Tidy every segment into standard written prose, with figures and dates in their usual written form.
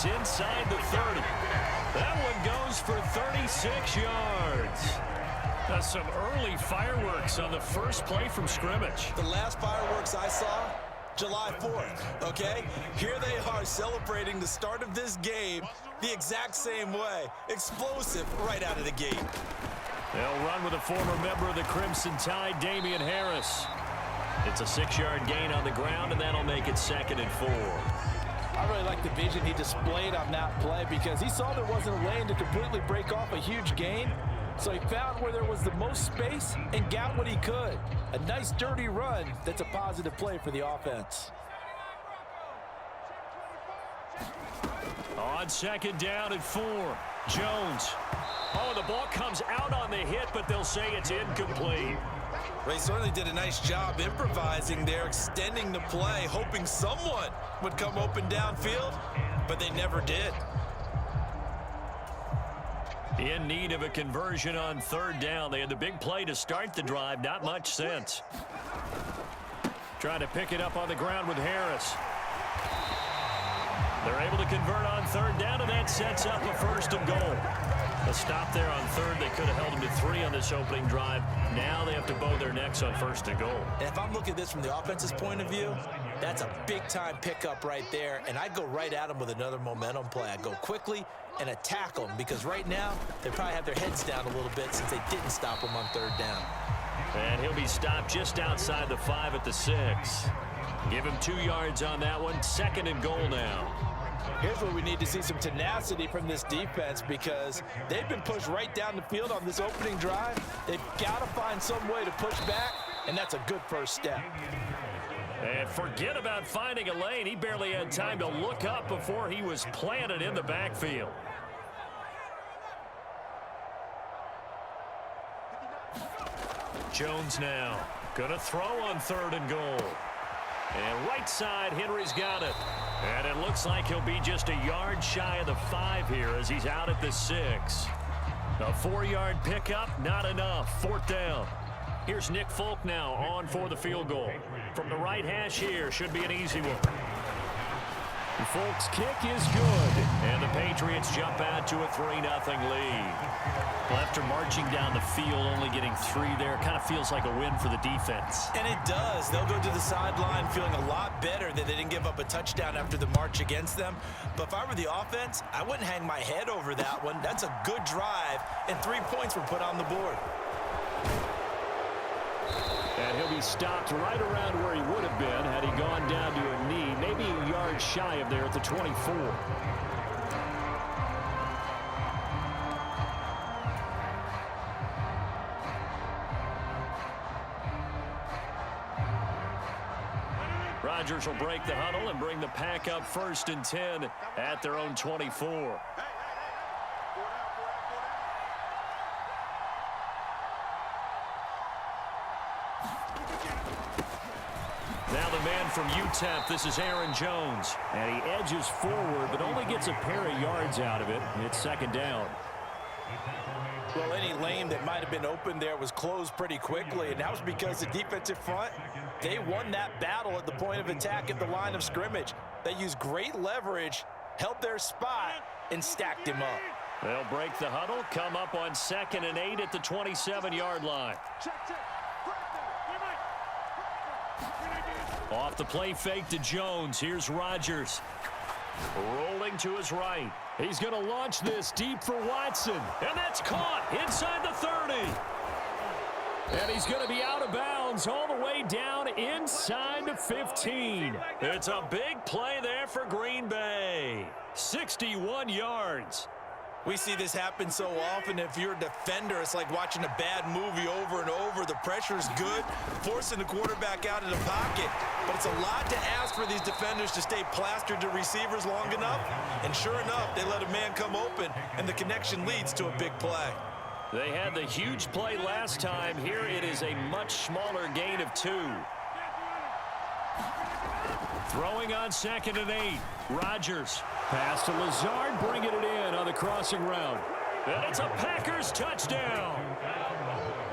is inside the 30. That one goes for 36 yards. Some early fireworks on the first play from scrimmage. The last fireworks I saw, July 4th, okay? Here they are celebrating the start of this game the exact same way. Explosive right out of the gate. They'll run with a former member of the Crimson Tide, Damian Harris. It's a 6-yard gain on the ground, and that'll make it 2nd and 4. I really like the vision he displayed on that play because he saw there wasn't a lane to completely break off a huge gain. So he found where there was the most space and got what he could. A nice dirty run that's a positive play for the offense. On 2nd down and 4, Jones. Oh, the ball comes out on the hit, but they'll say it's incomplete. They certainly did a nice job improvising there, extending the play, hoping someone would come open downfield, but they never did. In need of a conversion on 3rd down. They had the big play to start the drive. Not much sense. Trying to pick it up on the ground with Harris. They're able to convert on 3rd down, and that sets up a 1st and goal. A stop there on 3rd. They could have held them to 3 on this opening drive. Now they have to bow their necks on 1st and goal. And if I'm looking at this from the offense's point of view, that's a big-time pickup right there, and I go right at them with another momentum play. I go quickly and attack them because right now they probably have their heads down a little bit since they didn't stop them on 3rd down. And he'll be stopped just outside the 5 at the 6. Give him 2 yards on that one. 2nd and goal now. Here's where we need to see some tenacity from this defense because they've been pushed right down the field on this opening drive. They've got to find some way to push back, and that's a good first step. And forget about finding a lane. He barely had time to look up before he was planted in the backfield. Jones now going to throw on 3rd and goal. And right side, Henry's got it. And it looks like he'll be just a yard shy of the 5 here as he's out at the 6. A 4-yard pickup, not enough. 4th down. Here's Nick Folk now on for the field goal. From the right hash here, should be an easy one. Folk's kick is good. And the Patriots jump out to a 3-0 lead. Well, after marching down the field, only getting 3 there, kind of feels like a win for the defense. And it does. They'll go to the sideline feeling a lot better that they didn't give up a touchdown after the march against them. But if I were the offense, I wouldn't hang my head over that one. That's a good drive, and 3 points were put on the board. And he'll be stopped right around where he would have been had he gone down to a knee, maybe a yard shy of there at the 24. Rodgers will break the huddle and bring the pack up 1st and 10 at their own 24. Now the man from UTEP, this is Aaron Jones. And he edges forward, but only gets a pair of yards out of it. It's 2nd down. Well, any lane that might have been open there was closed pretty quickly, and that was because the defensive front, they won that battle at the point of attack at the line of scrimmage. They used great leverage, held their spot, and stacked him up. They'll break the huddle, come up on 2nd and 8 at the 27-yard line. Off the play fake to Jones. Here's Rodgers. Rolling to his right. He's going to launch this deep for Watson. And that's caught inside the 30. And he's going to be out of bounds all the way down inside the 15. It's a big play there for Green Bay. 61 yards. We see this happen so often. If you're a defender, it's like watching a bad movie over and over. The pressure is good, forcing the quarterback out of the pocket. But it's a lot to ask for these defenders to stay plastered to receivers long enough. And sure enough, they let a man come open, and the connection leads to a big play. They had the huge play last time. Here it is a much smaller gain of 2. Throwing on 2nd and 8. Rodgers. Pass to Lazard, bringing it in on the crossing route. And it's a Packers touchdown.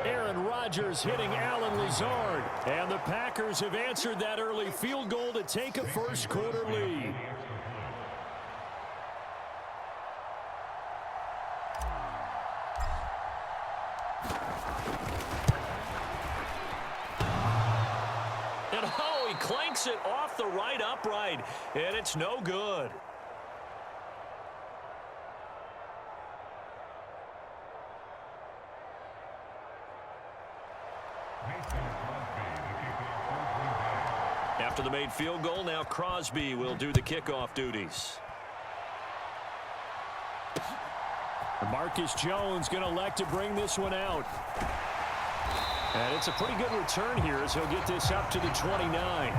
Aaron Rodgers hitting Alan Lazard. And the Packers have answered that early field goal to take a first quarter lead. clanks it off the right upright, and it's no good. After the made field goal, now Crosby will do the kickoff duties. Marcus Jones going to elect to bring this one out. And it's a pretty good return here as he'll get this up to the 29.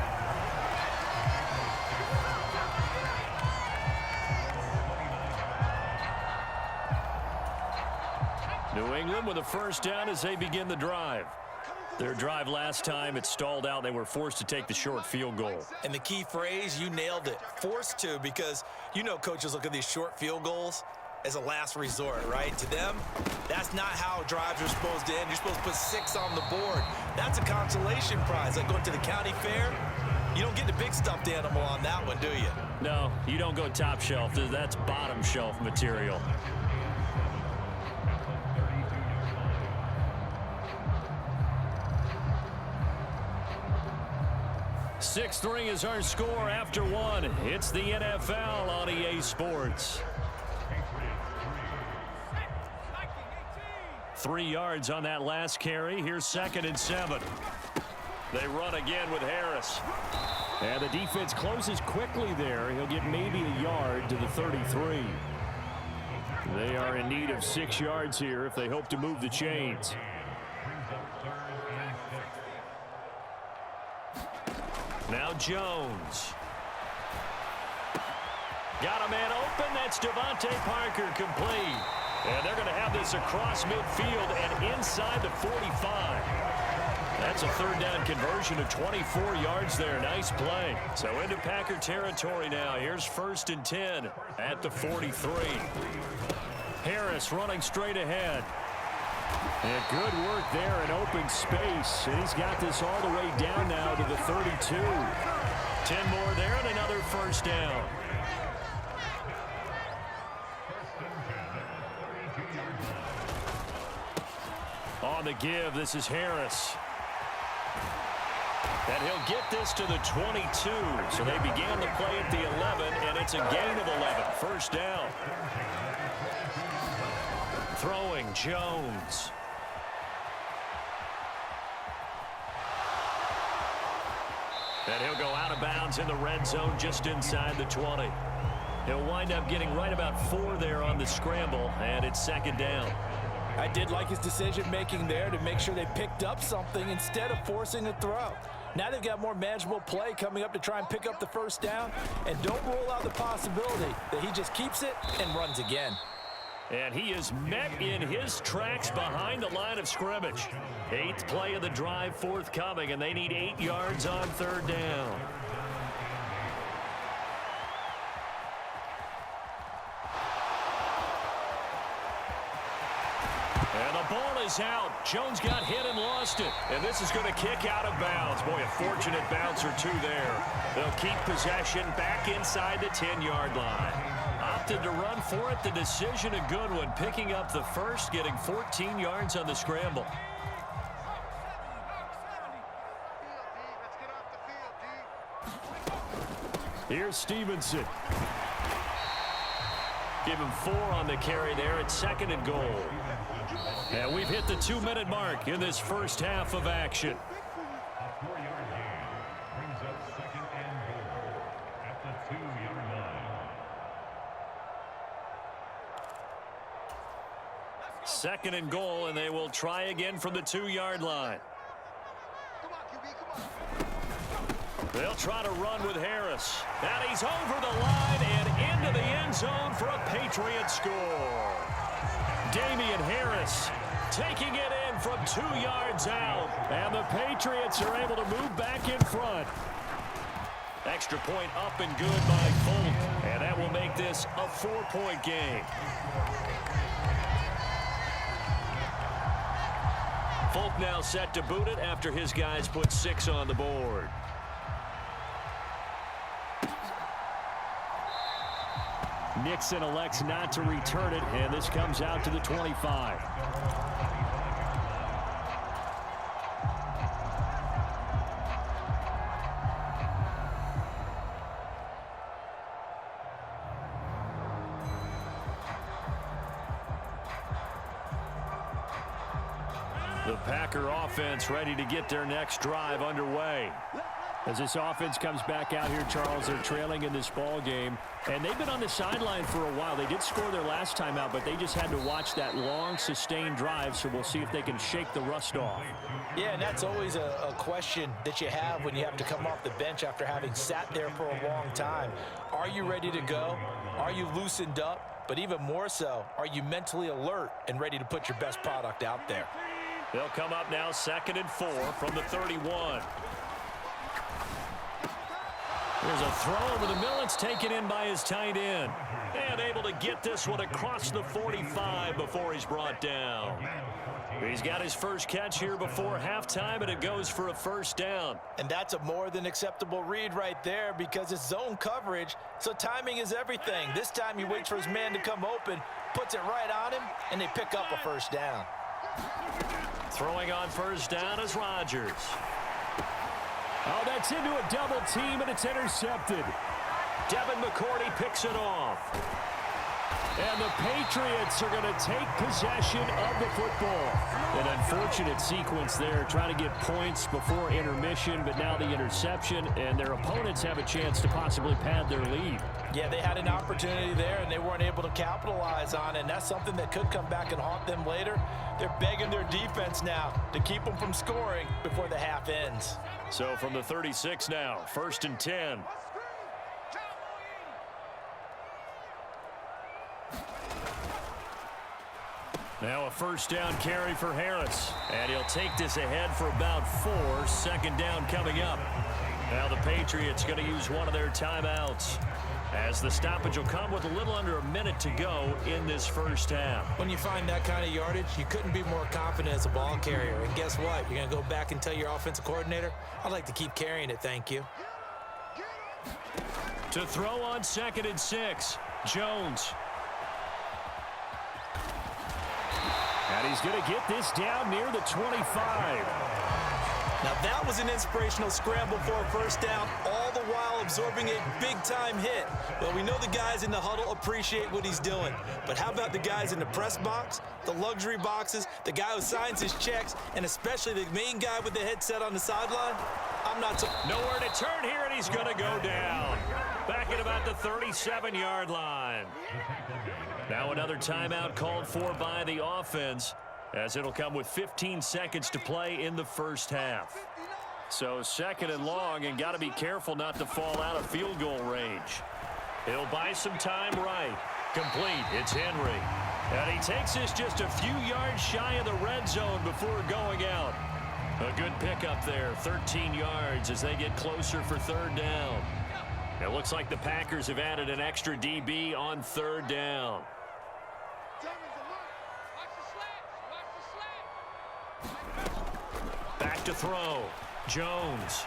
New England with a first down as they begin the drive. Their drive last time, it stalled out. They were forced to take the short field goal. And the key phrase, you nailed it, forced to, because you know coaches look at these short field goals as a last resort, right? To them, that's not how drives are supposed to end. You're supposed to put 6 on the board. That's a consolation prize. Like going to the county fair, you don't get the big stuffed animal on that one, do you? No, you don't go top shelf. That's bottom shelf material. 6-3 is our score after one. It's the NFL on EA Sports. 3 yards on that last carry. Here's 2nd and 7. They run again with Harris. And the defense closes quickly there. He'll get maybe a yard to the 33. They are in need of 6 yards here if they hope to move the chains. Now Jones. Got a man open. That's Devontae Parker complete. And they're going to have this across midfield and inside the 45. That's a 3rd down conversion of 24 yards there. Nice play. So into Packer territory now. Here's 1st and 10 at the 43. Harris running straight ahead. And good work there in open space. And he's got this all the way down now to the 32. 10 more there and another 1st down. On the give, this is Harris. And he'll get this to the 22. So they began the play at the 11, and it's a gain of 11. 1st down. Throwing Jones. And he'll go out of bounds in the red zone just inside the 20. He'll wind up getting right about 4 there on the scramble, and it's 2nd down. I did like his decision-making there to make sure they picked up something instead of forcing a throw. Now they've got more manageable play coming up to try and pick up the 1st down, and don't rule out the possibility that he just keeps it and runs again. And he is met in his tracks behind the line of scrimmage. 8th play of the drive forthcoming, and they need 8 yards on 3rd down. And the ball is out. Jones got hit and lost it. And this is going to kick out of bounds. Boy, a fortunate bounce or 2 there. They'll keep possession back inside the 10-yard line. Opted to run for it. The decision a good one. Picking up the 1st, getting 14 yards on the scramble. Here's Stevenson. Give him 4 on the carry there. It's 2nd and goal. And we've hit the 2-minute mark in this first half of action. A 4-yard gain brings up 2nd and goal at the 2-yard line. 2nd and goal, and they will try again from the 2-yard line. They'll try to run with Harris. And he's over the line and into the end zone for a Patriot score. Damian Harris taking it in from 2 yards out. And the Patriots are able to move back in front. Extra point up and good by Folk. And that will make this a 4-point game. Folk now set to boot it after his guys put 6 on the board. Nixon elects not to return it, and this comes out to the 25. The Packer offense ready to get their next drive underway. As this offense comes back out here, Charles, they're trailing in this ball game, and they've been on the sideline for a while. They did score their last time out, but they just had to watch that long, sustained drive, so we'll see if they can shake the rust off. Yeah, and that's always a question that you have when you have to come off the bench after having sat there for a long time. Are you ready to go? Are you loosened up? But even more so, are you mentally alert and ready to put your best product out there? They'll come up now 2nd and 4 from the 31. There's a throw over the middle. It's taken in by his tight end. And able to get this one across the 45 before he's brought down. He's got his first catch here before halftime, and it goes for a first down. And that's a more than acceptable read right there because it's zone coverage, so timing is everything. This time he waits for his man to come open, puts it right on him, and they pick up a first down. Throwing on first down is Rodgers. Oh, that's into a double team, and it's intercepted. Devin McCourty picks it off. And the Patriots are going to take possession of the football. An unfortunate sequence there, trying to get points before intermission, but now the interception, and their opponents have a chance to possibly pad their lead. Yeah, they had an opportunity there, and they weren't able to capitalize on it, and that's something that could come back and haunt them later. They're begging their defense now to keep them from scoring before the half ends. So from the 36 now, 1st and 10. Now a first down carry for Harris. And he'll take this ahead for about 4. 2nd down coming up. Now the Patriots going to use one of their timeouts, as the stoppage will come with a little under a minute to go in this first half. When you find that kind of yardage, you couldn't be more confident as a ball carrier. And guess what? You're going to go back and tell your offensive coordinator, I'd like to keep carrying it, thank you. To throw on 2nd and 6, Jones. And he's going to get this down near the 25. Now that was an inspirational scramble for a first down, all the while absorbing a big-time hit. Well, we know the guys in the huddle appreciate what he's doing, but how about the guys in the press box, the luxury boxes, the guy who signs his checks, and especially the main guy with the headset on the sideline? I'm not so... Nowhere to turn here, and he's going to go down. Back at about the 37-yard line. Now another timeout called for by the offense, as it'll come with 15 seconds to play in the first half. So 2nd and long, and got to be careful not to fall out of field goal range. He'll buy some time right. Complete. It's Henry. And he takes this just a few yards shy of the red zone before going out. A good pickup there, 13 yards as they get closer for 3rd down. It looks like the Packers have added an extra DB on 3rd down. Back to throw. Jones.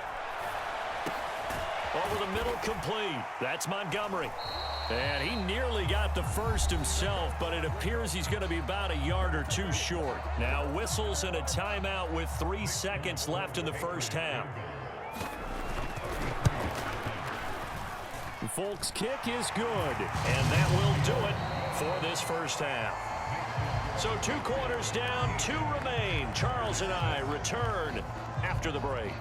Over the middle, complete. That's Montgomery. And he nearly got the first himself, but it appears he's going to be about a yard or two short. Now whistles and a timeout with 3 seconds left in the first half. Folk's kick is good. And that will do it for this first half. So 2 quarters down, 2 remain. Charles and I return after the break.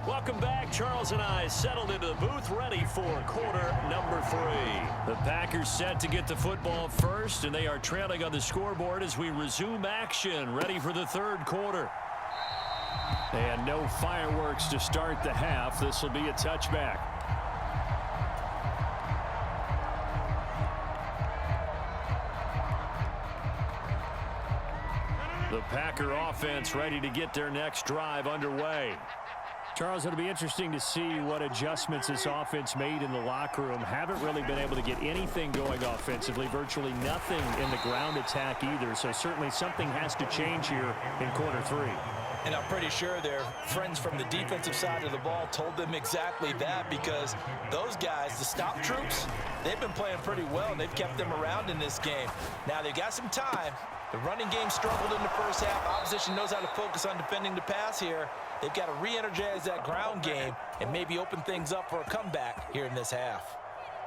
Welcome back. Charles and I settled into the booth, ready for quarter number 3. The Packers set to get the football first, and they are trailing on the scoreboard as we resume action, ready for the 3rd quarter. And no fireworks to start the half. This will be a touchback. The Packer offense ready to get their next drive underway. Charles, it'll be interesting to see what adjustments this offense made in the locker room. Haven't really been able to get anything going offensively, virtually nothing in the ground attack either. So certainly something has to change here in quarter 3. And I'm pretty sure their friends from the defensive side of the ball told them exactly that, because those guys, the stop troops, they've been playing pretty well, and they've kept them around in this game. Now they've got some time. The running game struggled in the first half. Opposition knows how to focus on defending the pass here. They've got to re-energize that ground game and maybe open things up for a comeback here in this half.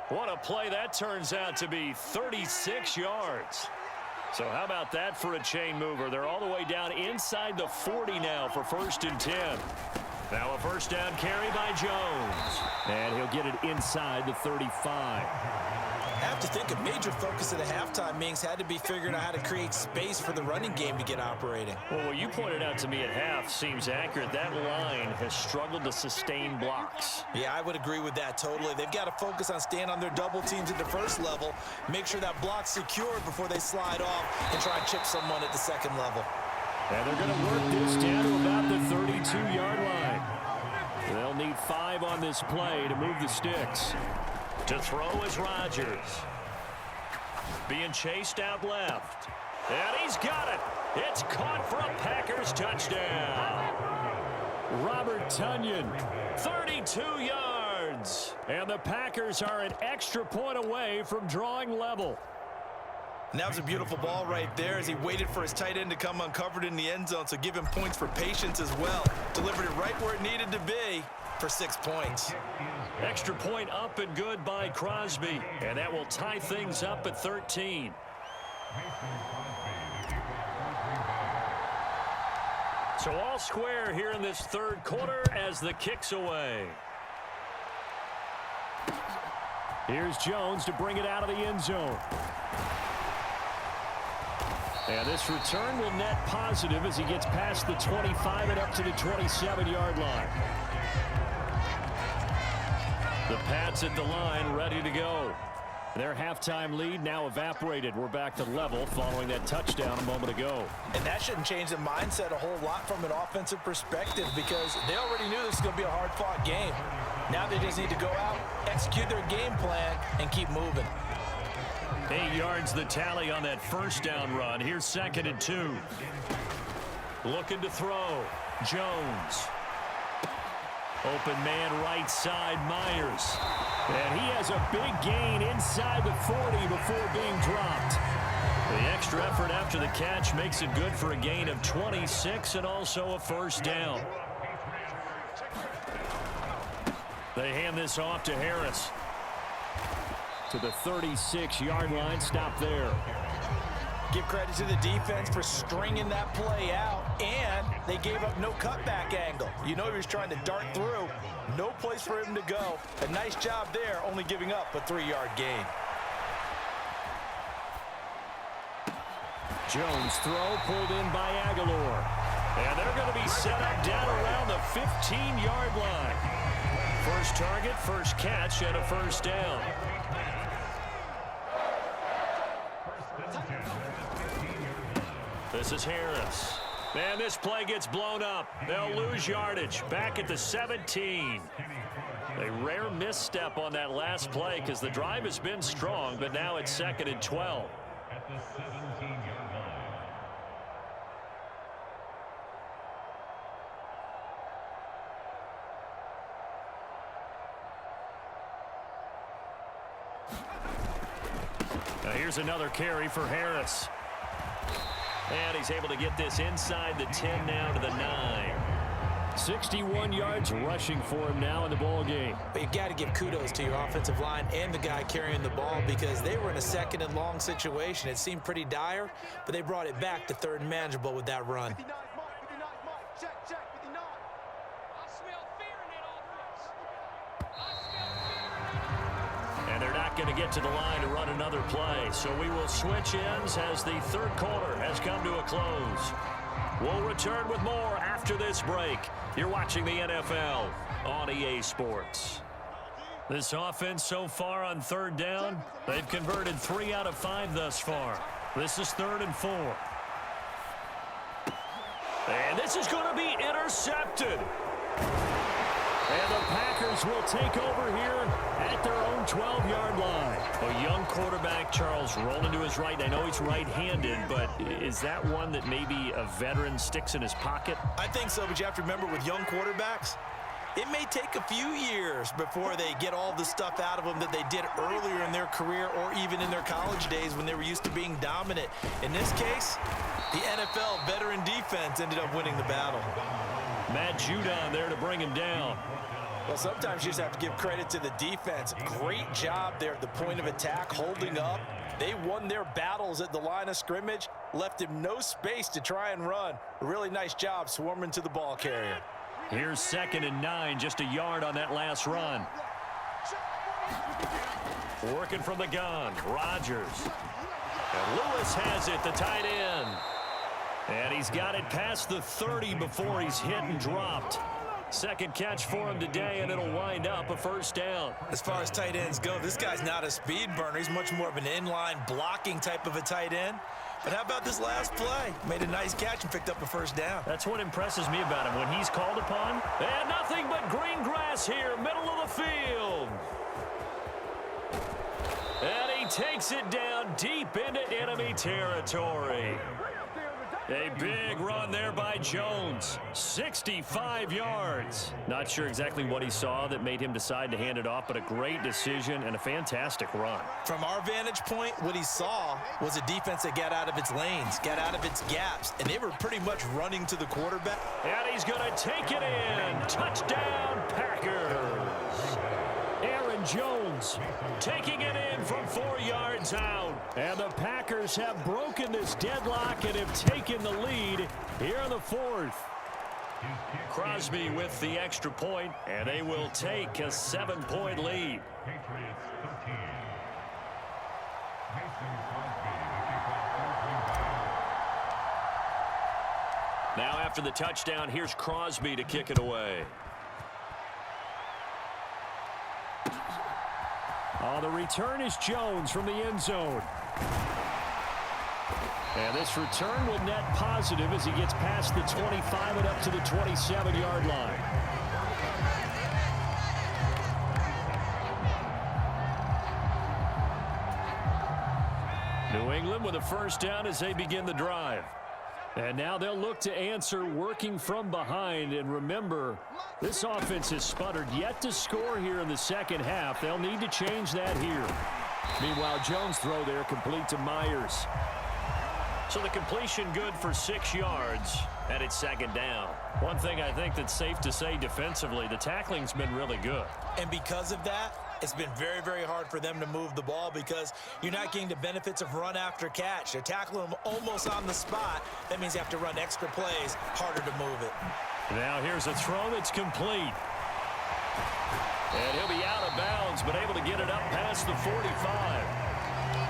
What a play that turns out to be. 36 yards. So how about that for a chain mover? They're all the way down inside the 40 now for 1st and 10. Now a first down carry by Jones. And he'll get it inside the 35. I have to think a major focus at the halftime meetings had to be figuring out how to create space for the running game to get operating. Well, what you pointed out to me at half seems accurate. That line has struggled to sustain blocks. Yeah, I would agree with that totally. They've got to focus on staying on their double teams at the first level, make sure that block's secured before they slide off and try and chip someone at the second level. And they're going to work this down to about the 32-yard line. They'll need 5 on this play to move the sticks. To throw is Rodgers. Being chased out left. And he's got it. It's caught for a Packers touchdown. Robert Tonyan. 32 yards. And the Packers are an extra point away from drawing level. And that was a beautiful ball right there as he waited for his tight end to come uncovered in the end zone, so give him points for patience as well. Delivered it right where it needed to be for 6 points. Extra point up and good by Crosby. And that will tie things up at 13. So all square here in this third quarter as the kick's away. Here's Jones to bring it out of the end zone. And this return will net positive as he gets past the 25 and up to the 27-yard line. The Pats at the line, ready to go. Their halftime lead now evaporated. We're back to level following that touchdown a moment ago. And that shouldn't change the mindset a whole lot from an offensive perspective because they already knew this was going to be a hard-fought game. Now they just need to go out, execute their game plan, and keep moving. 8 yards the tally on that first down run. Here's 2nd and 2. Looking to throw. Jones. Open man right side, Myers. And he has a big gain inside the 40 before being dropped. The extra effort after the catch makes it good for a gain of 26 and also a first down. They hand this off to Harris. To the 36-yard line, stop there. Give credit to the defense for stringing that play out, and they gave up no cutback angle. You know he was trying to dart through. No place for him to go. A nice job there, only giving up a 3-yard gain. Jones throw pulled in by Aguilar. And they're going to be set up down around the 15-yard line. First target, first catch, and a first down. This is Harris. And this play gets blown up. They'll lose yardage. Back at the 17. A rare misstep on that last play because the drive has been strong, but now it's 2nd and 12. At the 17-yard line. Now here's another carry for Harris. And he's able to get this inside the 10 now to the 9. 61 yards rushing for him now in the ball game. But you got to give kudos to your offensive line and the guy carrying the ball because they were in a 2nd and long situation. It seemed pretty dire, but they brought it back to 3rd and manageable with that run. And they're not going to get to the line to run another play. So we will switch ends as the third quarter has come to a close. We'll return with more after this break. You're watching the NFL on EA Sports. This offense so far on 3rd down, they've converted 3 out of 5 thus far. This is 3rd and 4. And this is going to be intercepted. And the Packers will take over here at their own 12-yard line. A young quarterback, Charles, rolling to his right. I know he's right-handed, but is that one that maybe a veteran sticks in his pocket? I think so, but you have to remember with young quarterbacks, it may take a few years before they get all the stuff out of them that they did earlier in their career or even in their college days when they were used to being dominant. In this case, the NFL veteran defense ended up winning the battle. Matt Judon there to bring him down. Well, sometimes you just have to give credit to the defense. Great job there at the point of attack, holding up. They won their battles at the line of scrimmage, left him no space to try and run. A really nice job swarming to the ball carrier. Here's 2nd and 9, just a yard on that last run. Working from the gun, Rodgers. And Lewis has it, the tight end. And he's got it past the 30 before he's hit and dropped. Second catch for him today, and it'll wind up a first down. As far as tight ends go, this guy's not a speed burner. He's much more of an inline blocking type of a tight end. But how about this last play? Made a nice catch and picked up a first down. That's what impresses me about him when he's called upon. And nothing but green grass here, middle of the field. And he takes it down deep into enemy territory. A big run there by Jones. 65 yards. Not sure exactly what he saw that made him decide to hand it off, but a great decision and a fantastic run. From our vantage point, what he saw was a defense that got out of its lanes, got out of its gaps, and they were pretty much running to the quarterback. And he's going to take it in. Touchdown, Packers. Aaron Jones taking it in from 4 yards out. And the Packers have broken this deadlock and have taken the lead here in the 4th. Crosby with the extra point, and they will take a 7-point lead. Patriots 13. Now after the touchdown, here's Crosby to kick it away. The return is Jones from the end zone. And this return will net positive as he gets past the 25 and up to the 27-yard line. New England with a first down as they begin the drive. And now they'll look to answer working from behind. And remember, this offense has sputtered yet to score here in the second half. They'll need to change that here. Meanwhile, Jones' throw there complete to Myers. So the completion good for 6 yards, and it's 2nd down. One thing I think that's safe to say defensively, the tackling's been really good. And because of that, it's been very, very hard for them to move the ball because you're not getting the benefits of run after catch. They're tackling them almost on the spot. That means you have to run extra plays, harder to move it. Now here's a throw that's complete. And he'll be out of bounds, but able to get it up past the 45.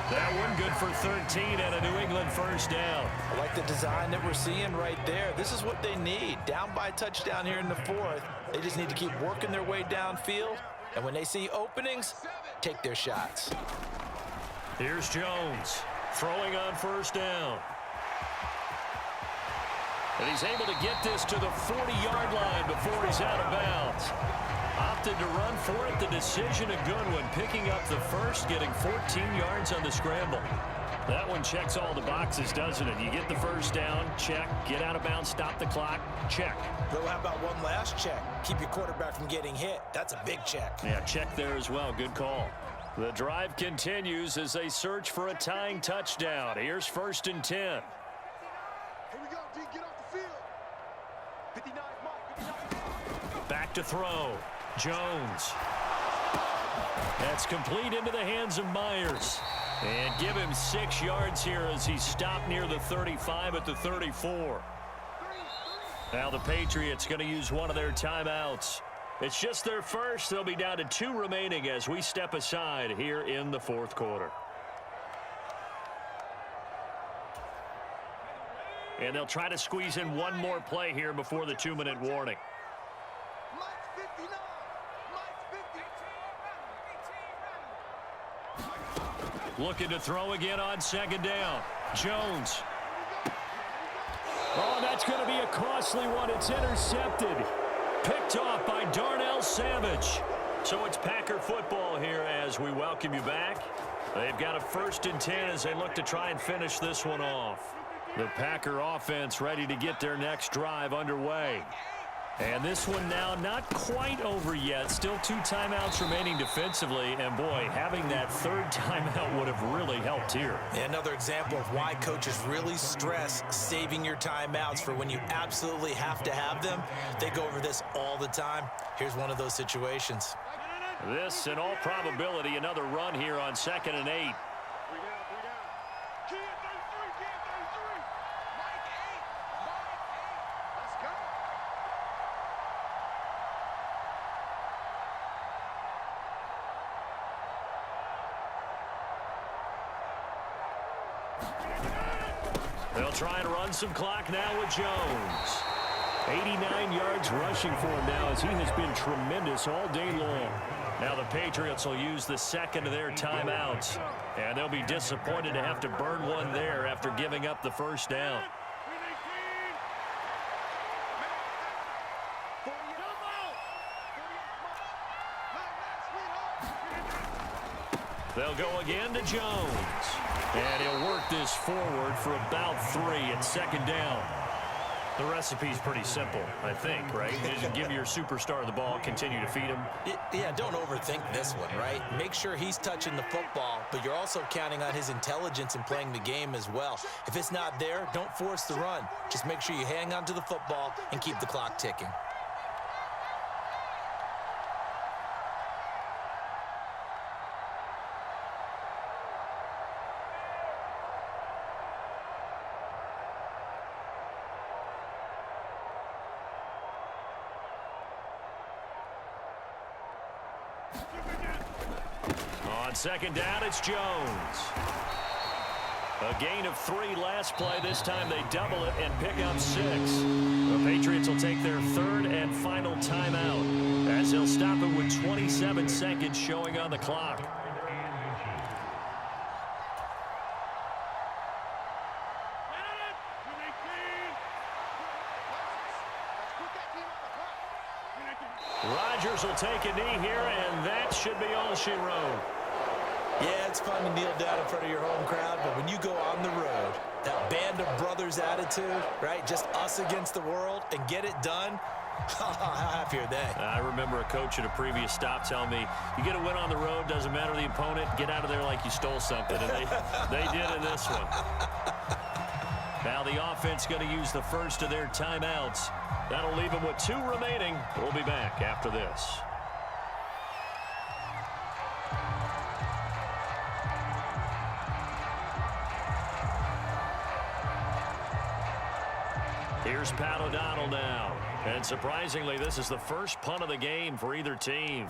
That one good for 13 and a New England first down. I like the design that we're seeing right there. This is what they need. Down by a touchdown here in the 4th. They just need to keep working their way downfield. And when they see openings, take their shots. Here's Jones throwing on first down. And he's able to get this to the 40-yard line before he's out of bounds. Opted to run for it. The decision a good one. Picking up the first, getting 14 yards on the scramble. That one checks all the boxes, doesn't it? You get the first down, check. Get out of bounds, stop the clock, check. Well, how about one last check? Keep your quarterback from getting hit. That's a big check. Yeah, check there as well. Good call. The drive continues as they search for a tying touchdown. Here's 1st and 10. Here we go, D. Get off the field. 59, Mike. Back to throw. Jones. That's complete into the hands of Myers. And give him 6 yards here as he's stopped near the 35 at the 34. Now the Patriots going to use one of their timeouts. It's just their first. They'll be down to 2 remaining as we step aside here in the 4th quarter. And they'll try to squeeze in one more play here before the 2-minute warning. Mike's 59. Mike's 50. Looking to throw again on 2nd down. Jones. Oh, that's going to be a costly one. It's intercepted. Picked off by Darnell Savage. So it's Packer football here as we welcome you back. They've got a 1st and 10 as they look to try and finish this one off. The Packer offense ready to get their next drive underway. And this one now not quite over yet. Still 2 timeouts remaining defensively. And, boy, having that third timeout would have really helped here. Another example of why coaches really stress saving your timeouts for when you absolutely have to have them. They go over this all the time. Here's one of those situations. This, in all probability, another run here on 2nd and 8. They'll try and run some clock now with Jones. 89 yards rushing for him now as he has been tremendous all day long. Now the Patriots will use the second of their timeouts. And they'll be disappointed to have to burn one there after giving up the first down. They'll go again to Jones. And he'll work this forward for about 3 at 2nd down. The recipe's pretty simple, I think, right? You just give your superstar the ball, continue to feed him. Yeah, don't overthink this one, right? Make sure he's touching the football, but you're also counting on his intelligence in playing the game as well. If it's not there, don't force the run. Just make sure you hang on to the football and keep the clock ticking. On 2nd down, it's Jones. A gain of 3 last play. This time they double it and pick up 6. The Patriots will take their 3rd and final timeout as they'll stop it with 27 seconds showing on the clock. Rodgers will take a knee here, and that should be all she wrote. Yeah, it's fun to kneel down in front of your home crowd, but when you go on the road, that band of brothers attitude, right, just us against the world, and get it done, how happy are they? I remember a coach at a previous stop telling me, you get a win on the road, doesn't matter the opponent, get out of there like you stole something, and they did in this one. Now the offense going to use the first of their timeouts. That'll leave them with 2 remaining. We'll be back after this. Here's Pat O'Donnell now. And surprisingly, this is the first punt of the game for either team.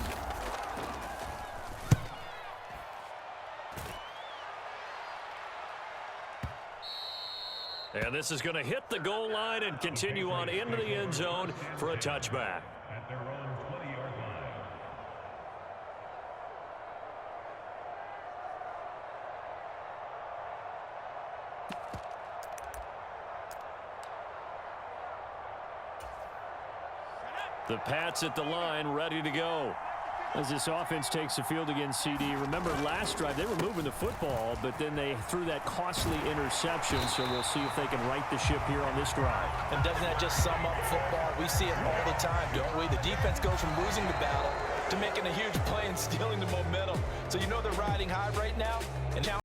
And this is going to hit the goal line and continue on into the end zone for a touchback. At their own 20-yard line. The Pats at the line, ready to go. As this offense takes the field against CD. Remember last drive, they were moving the football, but then they threw that costly interception, so we'll see if they can right the ship here on this drive. And doesn't that just sum up football? We see it all the time, don't we? The defense goes from losing the battle to making a huge play and stealing the momentum. So you know they're riding high right now. And now